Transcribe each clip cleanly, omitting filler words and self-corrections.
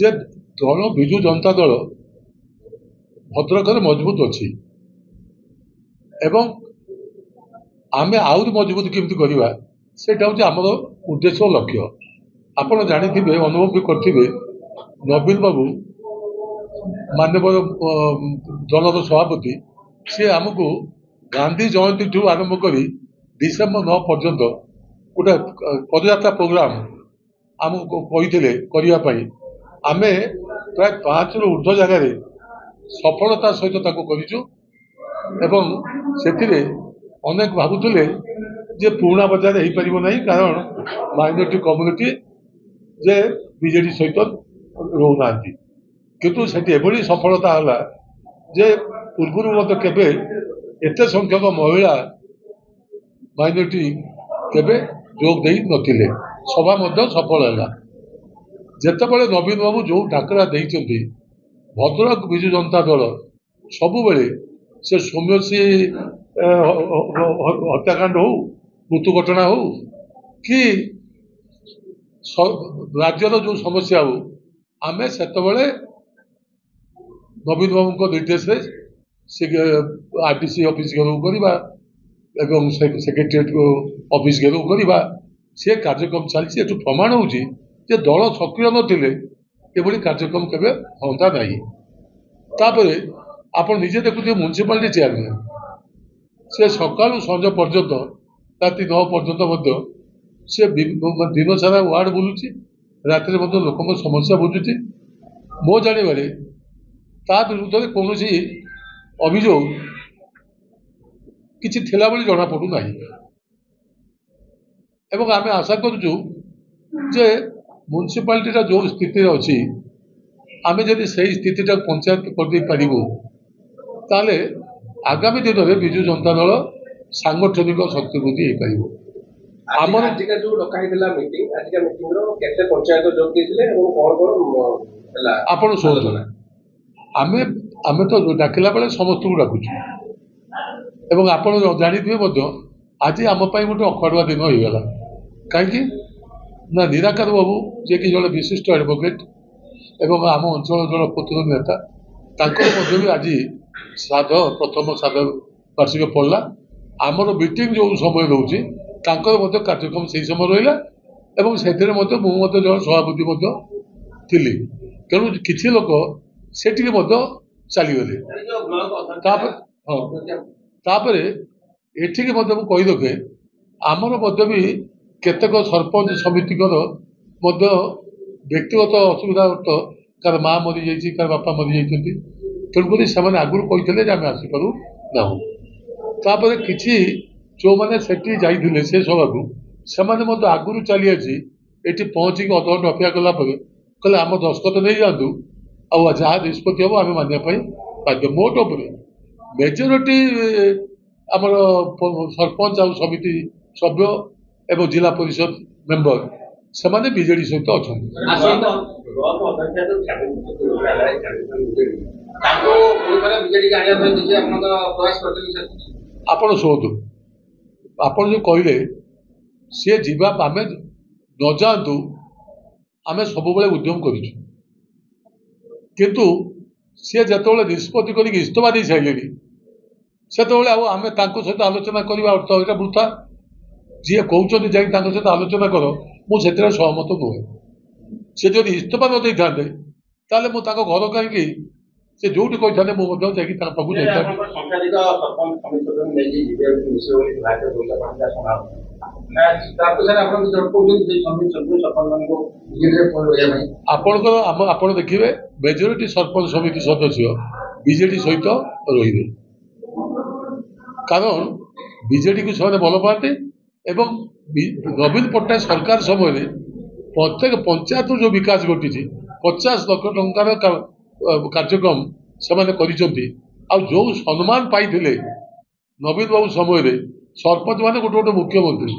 ଯେ ଦଳ ବିଜୁ ଜନତା ଦଳ ଭଦ୍ରକରେ ମଜବୁତ ଅଛି ଏବଂ ଆମେ ଆହୁରି ମଜବୁତ କେମିତି କରିବା ସେଇଟା ହେଉଛି ଆମର ଉଦ୍ଦେଶ୍ୟ ଓ ଲକ୍ଷ୍ୟ। ଆପଣ ଜାଣିଥିବେ, ଅନୁଭବ ବି କରିଥିବେ, ନବୀନ ବାବୁ ମାନ୍ୟବର ଦଳର ସଭାପତି ସେ ଆମକୁ ଗାନ୍ଧୀ ଜୟନ୍ତୀଠୁ ଆରମ୍ଭ କରି ଡିସେମ୍ବର 9 ପର୍ଯ୍ୟନ୍ତ ଗୋଟେ ପଦଯାତ୍ରା ପ୍ରୋଗ୍ରାମ ଆମକୁ କହିଥିଲେ କରିବା ପାଇଁ। ଆମେ ପ୍ରାୟ 5ରୁ ଉର୍ଦ୍ଧ୍ୱ ଜାଗାରେ ସଫଳତା ସହିତ ତାକୁ କରିଛୁ ଏବଂ ସେଥିରେ ଅନେକ ଭାବୁଥିଲେ ଯେ ପୁରୁଣା ବଜାର ହେଇପାରିବ ନାହିଁ, କାରଣ ମାଇନରିଟି କମ୍ୟୁନିଟି ଯେ ବିଜେଡି ସହିତ ରହୁନାହାନ୍ତି। କିନ୍ତୁ ସେଠି ଏଭଳି ସଫଳତା ହେଲା ଯେ ପୂର୍ବରୁ ମଧ୍ୟ କେବେ ଏତେ ସଂଖ୍ୟକ ମହିଳା ମାଇନରିଟି କେବେ ଯୋଗ ଦେଇ ନଥିଲେ। ସଭା ମଧ୍ୟ ସଫଳ ହେଲା। ଯେତେବେଳେ ନବୀନ ବାବୁ ଯେଉଁ ଡାକରା ଦେଇଛନ୍ତି, ଭଦ୍ରକ ବିଜୁ ଜନତା ଦଳ ସବୁବେଳେ ସେ ସୌମ୍ୟଶ୍ରୀ ହତ୍ୟାକାଣ୍ଡ ହଉ, ମୃତ୍ୟୁ ଘଟଣା ହଉ କି ରାଜ୍ୟର ଯେଉଁ ସମସ୍ୟା ହଉ, ଆମେ ସେତେବେଳେ ନବୀନ ବାବୁଙ୍କ ନିର୍ଦ୍ଦେଶରେ RDC ଅଫିସ ଘେରାଉ କରିବା ଏବଂ ସେକ୍ରେଟେରିଏଟ ଅଫିସ ଘେରାଉ କରିବା, ସେ କାର୍ଯ୍ୟକ୍ରମ ଚାଲିଛି। ଏଠୁ ପ୍ରମାଣ ହେଉଛି ଯେ ଦଳ ସକ୍ରିୟ ନଥିଲେ ଏଭଳି କାର୍ଯ୍ୟକ୍ରମ କେବେ ହୁଅନ୍ତା ନାହିଁ। ତାପରେ ଆପଣ ନିଜେ ଦେଖୁଥିବେ, ମ୍ୟୁନିସିପାଲିଟି ଚେୟାରମ୍ୟାନ୍ ସେ ସକାଳୁ ସଞ୍ଜ ପର୍ଯ୍ୟନ୍ତ ରାତି 9 ପର୍ଯ୍ୟନ୍ତ ମଧ୍ୟ ସେ ଦିନସାରା ୱାର୍ଡ ବୁଲୁଛି, ରାତିରେ ମଧ୍ୟ ଲୋକଙ୍କ ସମସ୍ୟା ବୁଝୁଛି। ମୋ ଜାଣିବାରେ ତା ବିରୁଦ୍ଧରେ କୌଣସି ଅଭିଯୋଗ କିଛି ଥିଲା ବୋଲି ଜଣାପଡ଼ୁନାହିଁ ଏବଂ ଆମେ ଆଶା କରୁଛୁ ଯେ ମ୍ୟୁନିସିପାଲିଟିଟା ଯେଉଁ ସ୍ଥିତିରେ ଅଛି, ଆମେ ଯଦି ସେଇ ସ୍ଥିତିଟାକୁ ପଞ୍ଚାୟତ କରିଦେଇପାରିବୁ ତାହେଲେ ଆଗାମୀ ଦିନରେ ବିଜୁ ଜନତା ଦଳ ସାଂଗଠନିକ ଶକ୍ତି ବୃଦ୍ଧି ହେଇପାରିବ। ଆମର ଆଜିକା ଯୋଉ ଡକା ହେଇଥିଲା ମିଟିଂ, ଆଜିକା ମିଟିଂର କେତେ ପଞ୍ଚାୟତ ଯୋଗ ଦେଇଥିଲେ ଏବଂ କ'ଣ କ'ଣ ହେଲା ଆପଣ ଶୁଣନ୍ତୁ। ଆମେ ତ ଡାକିଲା ବେଳେ ସମସ୍ତଙ୍କୁ ଡାକୁଛୁ ଏବଂ ଆପଣ ଜାଣିଥିବେ ମଧ୍ୟ ଆଜି ଆମ ପାଇଁ ଗୋଟେ ଅଖାଡ଼ୁଆ ଦିନ ହେଇଗଲା। କାହିଁକି ନା ନିରାକାର ବାବୁ ଯିଏକି ଜଣେ ବିଶିଷ୍ଟ ଆଡଭୋକେଟ ଏବଂ ଆମ ଅଞ୍ଚଳ ଜଣେ ପ୍ରତିନିଧି ନେତା, ତାଙ୍କର ମଧ୍ୟ ବି ଆଜି ପ୍ରଥମ ଶ୍ରାଦ୍ଧ ବାର୍ଷିକ ପଡ଼ିଲା। ଆମର ମିଟିଂ ଯେଉଁ ସମୟ ରହୁଛି ତାଙ୍କର ମଧ୍ୟ କାର୍ଯ୍ୟକ୍ରମ ସେହି ସମୟ ରହିଲା ଏବଂ ସେଥିରେ ମଧ୍ୟ ମୁଁ ମଧ୍ୟ ଜଣେ ସଭାପତି ମଧ୍ୟ ଥିଲି। ତେଣୁ କିଛି ଲୋକ ସେଠିକି ମଧ୍ୟ ଚାଲିଗଲେ। ତାପରେ ଏଠିକି ମଧ୍ୟ ମୁଁ କହି ରଖେ, ଆମର ମଧ୍ୟ ବି କେତେକ ସରପଞ୍ଚ ସମିତିଙ୍କର ମଧ୍ୟ ବ୍ୟକ୍ତିଗତ ଅସୁବିଧା ଅର୍ଥ କାହାର ମା ମରିଯାଇଛି, କାହାର ବାପା ମରିଯାଇଛନ୍ତି, ତେଣୁକରି ସେମାନେ ଆଗରୁ କହିଥିଲେ ଯେ ଆମେ ଆସିପାରୁ ନାହୁଁ। ତାପରେ କିଛି ଯେଉଁମାନେ ସେଠି ଯାଇଥିଲେ ସେ ସଭାକୁ, ସେମାନେ ମଧ୍ୟ ଆଗରୁ ଚାଲି ଆସି ଏଠି ପହଞ୍ଚିକି ଅଧଘଣ୍ଟା ଅପେକ୍ଷା କଲା ପରେ କହିଲେ ଆମ ଦସ୍ତଖତ ନେଇଯାଆନ୍ତୁ, ଆଉ ଯାହା ନିଷ୍ପତ୍ତି ହେବ ଆମେ ମାନିବା ପାଇଁ ବାଧ୍ୟ। ମୋଟ ଉପରେ ମେଜରିଟି ଆମର ସରପଞ୍ଚ ଆଉ ସମିତି ସଭ୍ୟ ଏବଂ ଜିଲ୍ଲା ପରିଷଦ ମେମ୍ବର ସେମାନେ ବିଜେଡି ସହିତ ଅଛନ୍ତି। ଆପଣ ଶୁଣନ୍ତୁ, ଆପଣ ଯେଉଁ କହିଲେ ସିଏ ଯିବା, ଆମେ ନ ଯାଆନ୍ତୁ, ଆମେ ସବୁବେଳେ ଉଦ୍ୟମ କରିଛୁ, କିନ୍ତୁ ସିଏ ଯେତେବେଳେ ନିଷ୍ପତ୍ତି କରିକି ଇସ୍ତଫା ଦେଇ ସାରିଲେଣି ସେତେବେଳେ ଆଉ ଆମେ ତାଙ୍କ ସହିତ ଆଲୋଚନା କରିବା ଅର୍ଥ ଏଇଟା ବୃଥା। ଯିଏ କହୁଛନ୍ତି ଯାଇକି ତାଙ୍କ ସହିତ ଆଲୋଚନା କର, ମୁଁ ସେଥିରେ ସହମତ ନୁହେଁ। ସେ ଯଦି ଇସ୍ତଫା ନ ଦେଇଥାନ୍ତେ ତାହେଲେ ମୁଁ ତାଙ୍କ ଘର କାହିଁକି, ସେ ଯୋଉଠି କହିଥାନ୍ତେ ମୁଁ ମଧ୍ୟ ଯାଇକି ତାଙ୍କ ପାଖକୁ ଯାଇଥାନ୍ତି। ଆପଣ ଦେଖିବେ ମେଜରିଟି ସରପଞ୍ଚ ସମିତି ସଦସ୍ୟ ବିଜେଡି ସହିତ ରହିବେ, କାରଣ ବିଜେଡିକୁ ସେମାନେ ଭଲ ପାଆନ୍ତି ଏବଂ ନବୀନ ପଟ୍ଟନାୟକ ସରକାର ସମୟରେ ପ୍ରତ୍ୟେକ ପଞ୍ଚାୟତରୁ ଯେଉଁ ବିକାଶ ଘଟିଛି, 50 ଲକ୍ଷ ଟଙ୍କାର କାର୍ଯ୍ୟକ୍ରମ ସେମାନେ କରିଛନ୍ତି। ଆଉ ଯେଉଁ ସମ୍ମାନ ପାଇଥିଲେ ନବୀନ ବାବୁ ସମୟରେ ସରପଞ୍ଚ ମାନେ ଗୋଟେ ଗୋଟେ ମୁଖ୍ୟମନ୍ତ୍ରୀ,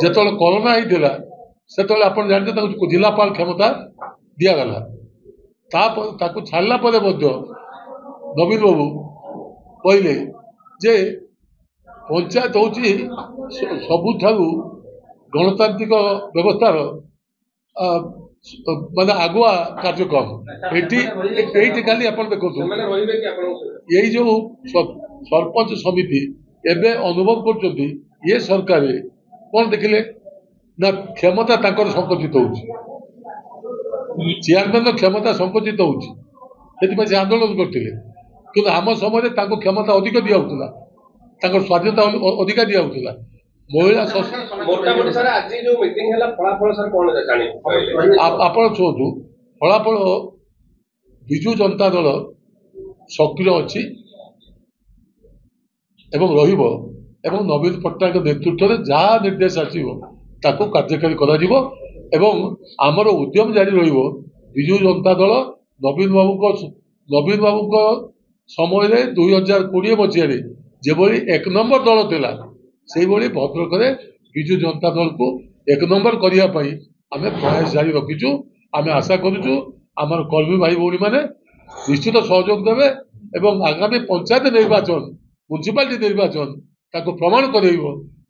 ଯେତେବେଳେ କରୋନା ହେଇଥିଲା ସେତେବେଳେ ଆପଣ ଜାଣିଛନ୍ତି ତାଙ୍କୁ ଜିଲ୍ଲାପାଳ କ୍ଷମତା ଦିଆଗଲା। ତାପରେ ତାକୁ ଛାଡ଼ିଲା ପରେ ମଧ୍ୟ ନବୀନ ବାବୁ କହିଲେ ଯେ ପଞ୍ଚାୟତ ହେଉଛି ସବୁଠାରୁ ଗଣତାନ୍ତ୍ରିକ ବ୍ୟବସ୍ଥାର ମାନେ ଆଗୁଆ କାର୍ଯ୍ୟକ୍ରମ ଏଇଠି ଖାଲି ଆପଣ ଦେଖନ୍ତୁ ସେମାନେ ରହିବେ କି ଆପଣଙ୍କ ସହିତ? ଏଇ ଯୋଉ ସରପଞ୍ଚ ସମିତି ଏବେ ଅନୁଭବ କରୁଛନ୍ତି ଏ ସରକାର କଣ ଦେଖିଲେ ନା କ୍ଷମତା ତାଙ୍କର ସଂକୁଚିତ ହଉଛି, ଚେୟାରମ୍ୟାନର କ୍ଷମତା ସଂକୁଚିତ ହଉଛି, ସେଥିପାଇଁ ସେ ଆନ୍ଦୋଳନ କରିଥିଲେ। କିନ୍ତୁ ଆମ ସମୟରେ ତାଙ୍କୁ କ୍ଷମତା ଅଧିକ ଦିଆହଉଥିଲା, ତାଙ୍କର ସ୍ୱାଧୀନତା ଅଧିକା ଦିଆହଉଥିଲା। ମହିଳା ମୋଟାମୋଟି ସାର୍ ଆଜି ଯୋଉ ମିଟିଂ ହେଲା ଫଳାଫଳ ସାର୍ କଣ ଜାଣିବେ? ଆପଣ ଶୁଣନ୍ତୁ, ଫଳାଫଳ ବିଜୁ ଜନତା ଦଳ ସକ୍ରିୟ ଅଛି ଏବଂ ରହିବ, ଏବଂ ନବୀନ ପଟ୍ଟନାୟକ ନେତୃତ୍ୱରେ ଯାହା ନିର୍ଦ୍ଦେଶ ଆସିବ ତାକୁ କାର୍ଯ୍ୟକାରୀ କରାଯିବ ଏବଂ ଆମର ଉଦ୍ୟମ ଜାରି ରହିବ। ବିଜୁ ଜନତା ଦଳ ନବୀନ ବାବୁଙ୍କ ସମୟରେ 2020 ମସିହାରେ ଯେଭଳି 1 ନମ୍ବର ଦଳ ଥିଲା, ସେଇଭଳି ଭଦ୍ରକରେ ବିଜୁ ଜନତା ଦଳକୁ 1 ନମ୍ବର କରିବା ପାଇଁ ଆମେ ପ୍ରୟାସ ଜାରି ରଖିଛୁ। ଆମେ ଆଶା କରୁଛୁ ଆମର କର୍ମୀ ଭାଇ ଭଉଣୀ ମାନେ ନିଶ୍ଚିତ ସହଯୋଗ ଦେବେ ଏବଂ ଆଗାମୀ ପଞ୍ଚାୟତ ନିର୍ବାଚନ, ମ୍ୟୁନିସିପାଲିଟି ନିର୍ବାଚନ ତାକୁ ପ୍ରମାଣ କରାଇବ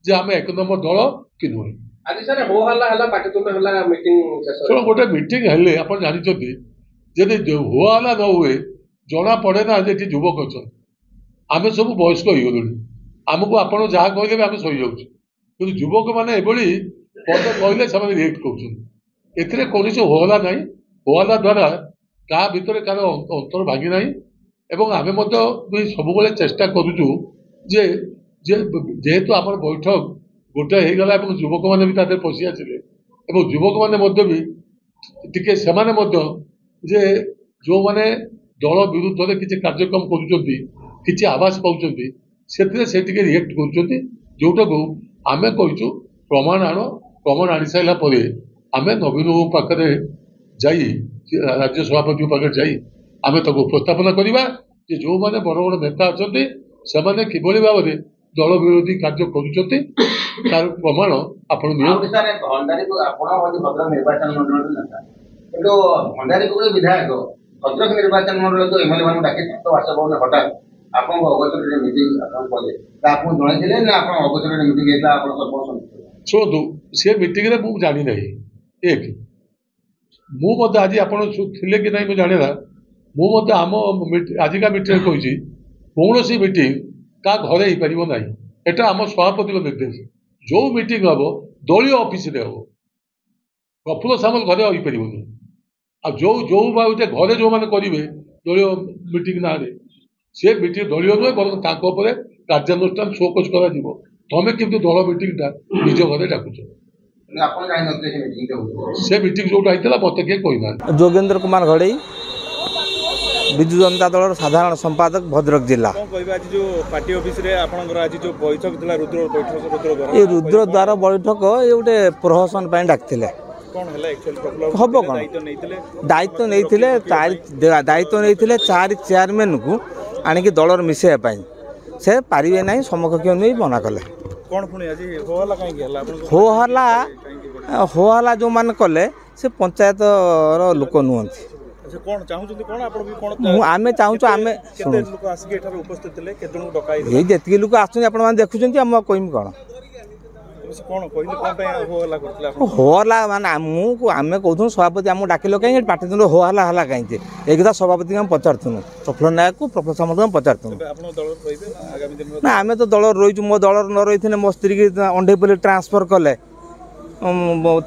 ଯେ ଆମେ 1 ନମ୍ବର ଦଳ କି ନୁହେଁ। ଆଜି ସାର୍ ହୋ ହଲ୍ଲା ହେଲା, ପାଟିତୁଣ୍ଡ ହେଲା ମିଟିଂ ଶେଷ। ଗୋଟେ ମିଟିଂ ହେଲେ ଆପଣ ଜାଣିଛନ୍ତି ଯଦି ହୋ ହଲ୍ଲା ନ ହୁଏ ଜଣା ପଡେ ନା ଯେ ଏଠି ଯୁବକ ଅଛନ୍ତି। ଆମେ ସବୁ ବୟସ୍କ ହେଇଗଲୁଣି, ଆମକୁ ଆପଣ ଯାହା କହିଲେ ବି ଆମେ ସହିଯାଉଛୁ, କିନ୍ତୁ ଯୁବକମାନେ ଏଭଳି ପଦ କହିଲେ ସେମାନେ ରିଏକ୍ଟ କରୁଛନ୍ତି। ଏଥିରେ କୌଣସି ହୋ ହଲ୍ଲା ନାହିଁ। ହୋ ହଲ୍ଲା ଦ୍ୱାରା କାହା ଭିତରେ କାହାର ଅନ୍ତର ଭାଙ୍ଗି ନାହିଁ ଏବଂ ଆମେ ମଧ୍ୟ ବି ସବୁବେଳେ ଚେଷ୍ଟା କରୁଛୁ ଯେ ଯେହେତୁ ଆମର ବୈଠକ ଗୋଟେ ହେଇଗଲା ଏବଂ ଯୁବକମାନେ ବି ତା ଦେହରେ ପଶି ଆସିଲେ ଏବଂ ଯୁବକମାନେ ମଧ୍ୟ ବି ଟିକେ ସେମାନେ ମଧ୍ୟ ଯେ ଯେଉଁମାନେ ଦଳ ବିରୁଦ୍ଧରେ କିଛି କାର୍ଯ୍ୟକ୍ରମ କରୁଛନ୍ତି, କିଛି ଆଭାସ ପାଉଛନ୍ତି, ସେଥିରେ ସେ ଟିକେ ରିଏକ୍ଟ କରୁଛନ୍ତି, ଯୋଉଟାକୁ ଆମେ କହିଛୁ ପ୍ରମାଣ ଆଣି ସାରିଲା ପରେ ଆମେ ନବୀନ ବାବୁ ପାଖରେ ଯାଇ ରାଜ୍ୟ ସଭାପତିଙ୍କ ପାଖରେ ଯାଇ ଆମେ ତାକୁ ଉପସ୍ଥାପନା କରିବା ଯେ ଯେଉଁମାନେ ବଡ଼ ବଡ଼ ନେତା ଅଛନ୍ତି ସେମାନେ କିଭଳି ଭାବରେ ଦଳ ବିରୋଧୀ କାର୍ଯ୍ୟ କରୁଛନ୍ତି ତାର ପ୍ରମାଣ ଆପଣ ନିଅନ୍ତୁ। ଭଦ୍ରକ ନିର୍ବାଚନ ମଣ୍ଡଳୀର ନେତା କିନ୍ତୁ ଭଣ୍ଡାରୀ ବିଧାୟକ ଭଦ୍ରକ ନିର୍ବାଚନ ମଣ୍ଡଳ ତ ଏମଏଲଏ ମାନଙ୍କୁ ଡାକି ବାସଭବନ ହଠାତ୍ ଆପଣଙ୍କ ଅଗୋଚରରେ ମିଟିଂ ଆପଣ କଲେ, ଆପଣ ଜଣେଇଥିଲେ ନା ଆପଣ ଅଗୋଚରରେ ମିଟିଂ ହେଇଥିଲା? ଆପଣ ଶୁଣନ୍ତୁ, ସେ ମିଟିଂରେ ମୁଁ ଜାଣିନାହିଁ। ମୁଁ ମଧ୍ୟ ଆଜି ଆପଣ ଥିଲେ କି ନାହିଁ ମୁଁ ଜାଣିଲା, ମୁଁ ମଧ୍ୟ ଆମ ଆଜିକା ମିଟିଂରେ କହିଛି କୌଣସି ମିଟିଂ କାହା ଘରେ ହେଇପାରିବ ନାହିଁ। ଏଟା ଆମ ସଭାପତିଙ୍କ ନିର୍ଦ୍ଦେଶ। ଯୋଉ ମିଟିଂ ହବ ଦଳୀୟ ଅଫିସରେ ହବ, ପ୍ରଫୁଲ୍ଲ ସାମଲ ଘରେ ହେଇପାରିବନି। ଆଉ ଯୋଉ ଘରେ ଯୋଉମାନେ କରିବେ ଦଳୀୟ ମିଟିଂ ନାଁରେ, ସେ ମିଟିଂ ଦଳୀୟ ନୁହେଁ, ବରଂ ତାଙ୍କ ଉପରେ କାର୍ଯ୍ୟାନୁଷ୍ଠାନ ଶୋକଜ କରାଯିବ। ତମେ କିନ୍ତୁ ଦଳ ମିଟିଂଟା ନିଜ ଘରେ ଡାକୁଛ। ସେ ମିଟିଂ ଯୋଉଟା ହେଇଥିଲା ମତେ କିଏ କହିନାହାନ୍ତି। ଯୋଗେନ୍ଦ୍ର କୁମାର ଘଡ଼େଇ, ବିଜୁ ଜନତା ଦଳର ସାଧାରଣ ସମ୍ପାଦକ, ଭଦ୍ରକ ଜିଲ୍ଲା। ଏ ରୁଦ୍ରଦ୍ୱାର ବୈଠକ ଏ ଗୋଟେ ପ୍ରହସନ ପାଇଁ ଡାକିଥିଲେ। ହବ କ'ଣ ଦାୟିତ୍ୱ ନେଇଥିଲେ 4 ଚେୟାରମ୍ୟାନକୁ ଆଣିକି ଦଳର ମିଶାଇବା ପାଇଁ। ସେ ପାରିବେ ନାହିଁ, ସମକକ୍ଷ ନେଇ ମନା କଲେ। ହୋ ହଲ୍ଲା ଯେଉଁମାନେ କଲେ ସେ ପଞ୍ଚାୟତର ଲୋକ ନୁହନ୍ତି। ଆମେ ଚାହୁଁଛୁ ଏଇ ଯେତିକି ଲୋକ ଆସୁଛନ୍ତି ଆପଣମାନେ ଦେଖୁଛନ୍ତି, ଆମ କହିବି କ'ଣ? ହୋ ହଲ୍ଲା ମାନେ ଆମେ କହୁଥିଲୁ ସଭାପତି ଆମକୁ ଡାକିଲ କାହିଁକି, ପାଟିତୁଣ୍ଡ ହୋ ହଲ୍ଲା ହେଲା କାହିଁକି? ଏଇ କଥା ସଭାପତିଙ୍କୁ ଆମେ ପଚାରୁଥିଲୁ, ପ୍ରଫୁଲ୍ଲ ନାୟକକୁ, ପ୍ରଫୁଲ୍ଲ ସାମନ୍ତଙ୍କୁ ଆମେ ପଚାରୁଥିଲୁ। ନା ଆମେ ତ ଦଳରେ ରହିଛୁ। ମୋ ଦଳରେ ନ ରହିଥିଲେ ମୋ ସ୍ତ୍ରୀକି ଅଣ୍ଡେଇପଲ୍ଲୀ ଟ୍ରାନ୍ସଫର କଲେ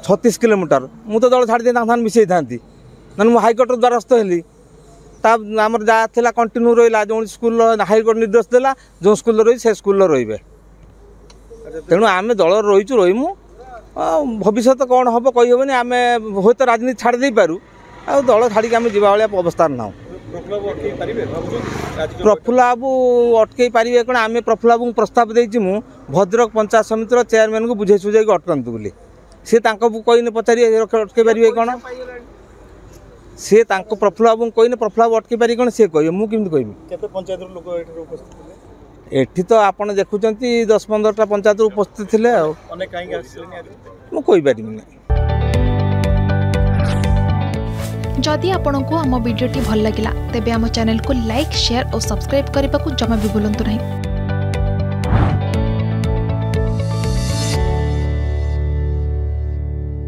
36 କିଲୋମିଟର, ମୁଁ ତ ଦଳ ଛାଡ଼ି ଦେଇ ତାଙ୍କ ସାଙ୍ଗରେ ମିଶାଇଥାନ୍ତି। ନହେଲେ ମୁଁ ହାଇକୋର୍ଟର ଦ୍ୱାରସ୍ଥ ହେଲି। ତା ଆମର ଯାହା ଥିଲା କଣ୍ଟିନ୍ୟୁ ରହିଲା। ଯେଉଁ ସ୍କୁଲର ହାଇକୋର୍ଟ ନିର୍ଦ୍ଦେଶ ଦେଲା ଯେଉଁ ସ୍କୁଲରେ ରହିବେ ସେ ସ୍କୁଲରେ ରହିବେ। ତେଣୁ ଆମେ ଦଳରେ ରହିମୁ। ଭବିଷ୍ୟତ କ'ଣ ହେବ କହିହେବନି। ଆମେ ହୁଏତ ରାଜନୀତି ଛାଡ଼ି ଦେଇପାରୁ, ଆଉ ଦଳ ଛାଡ଼ିକି ଆମେ ଯିବା ଭଳିଆ ଅବସ୍ଥାରେ ନାହୁଁ। ପ୍ରଫୁଲ୍ଲ ବାବୁ ଅଟକେଇ ପାରିବେ କ'ଣ? ଆମେ ପ୍ରଫୁଲ୍ଲ ବାବୁଙ୍କୁ ପ୍ରସ୍ତାବ ଦେଇଛି, ମୁଁ ଭଦ୍ରକ ପଞ୍ଚାୟତ ସମିତିର ଚେୟାରମ୍ୟାନଙ୍କୁ ବୁଝେଇ ସୁଝେଇକି ଅଟକାନ୍ତୁ ବୋଲି। ସେ ତାଙ୍କୁ କହିନେ ପଚାରିବେ ଅଟକେଇ ପାରିବେ କ'ଣ? ସେ ତାଙ୍କ ପ୍ରଫୁଲ୍ଲ ବାବୁଙ୍କୁ କହିନେ ପ୍ରଫୁଲ୍ଲ ବାବୁ ଅଟକେଇ ପାରିବେ କ'ଣ? ସେ କହିବେ, ମୁଁ କେମିତି କହିବି? ଏଠି ତ ଆପଣ ଦେଖୁଛନ୍ତି 10-15ଟା ପଞ୍ଚାୟତରୁ ଉପସ୍ଥିତ ଥିଲେ, ଆଉ ମୁଁ କହିପାରିବିନି। जदि आपंक आम भिडी भल लगा तेब आम चैनल को लाइक, शेयर और सब्सक्राइब करने को जमा भी भूलु नहीं।